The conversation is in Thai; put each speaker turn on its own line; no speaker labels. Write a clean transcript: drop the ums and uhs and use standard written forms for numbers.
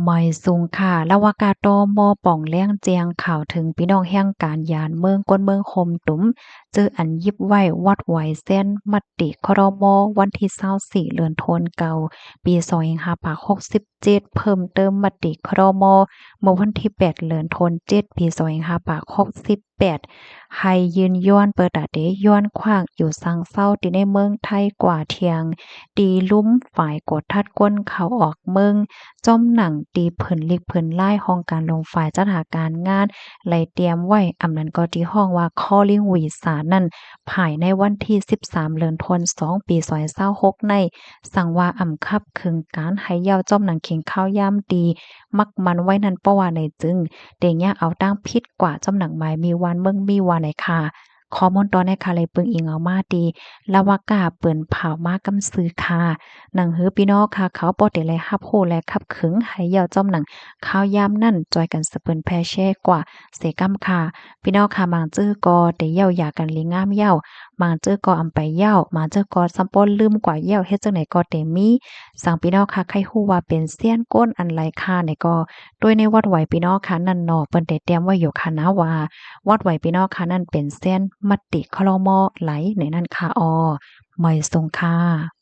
ไม่สูงค่ะละวากาโตมอป่องเลี้ยงเจียงข่าวถึงพี่น้องแห่งการยานเมืองก้นเมืองคมตุ๋มจื้ออันยิบไว้วัดไหวเส้นมติครมวันที่24เดือนธันวาคมปี2567เพิ่มเติมมติครมเมื่อวันที่8เดือนธันวาคมปี2568ให้ยืนย้อนเปิดอะเดย้อนขว้างอยู่สังเศร้าที่ในเมืองไทยกว่าเที่ยงตีลุ่มฝ่ายกดทัดก้นเข้าออกเมืองจ้อมหนังตีเพิ่นลิกเพิ่นไล่ห้องการลงฝ่ายจัดหาการงานไหลเตรียมไว้อำนั้นก็ที่ห้องว่า Calling Visa นั่นภายในวันที่13เดือนธันวาคมปี2026ในสั่งว่าอำคับคึงการให้เย้าจ้อมหนังเข่งข้าวยามดีมักมันไว้นั่นเพราะว่าในจึงเดญะเอาตั้งพิษกว่าจ้อมหนังหมายมีวันเมืองมีวันไหนค่ะข้อมูลตอนในค่ะเลยปึงอิงเอามาดีลาวากาเปิ้นเผามากำซื้อค่ะ หนังหือพี่น้องค่ะเขาปอเตเลยฮับโหและคับขึงให้ยาวจ้อมหนังข้าวยามนั่นจอยกันสะเปิ้นแพ่แช่กว่าเสกำค่ะพี่น้องค่ะบางจื้อก็ได้เย้าอยากกันลิงามเย้าบางจื้อก็อำไปเย้าบางจื้อก็ซ้ำป้นลืมกว่าเย้าเฮ็ดจังไหนก็เตมีสั่งพี่น้องค่ะใครฮู้ว่าเป็นเซียนก้นอันไรค่าเนี่ยก็โดยในวัดไหวพี่น้องค่ะนั่นเนาะเปิ้นได้เตรียมไว้อยู่ค่ะนะว่าวัดไหวพี่น้องค่ะนั่นเป็นเซียนมติคลมไหลในนั้นค่ะไม่ทรงค่ะ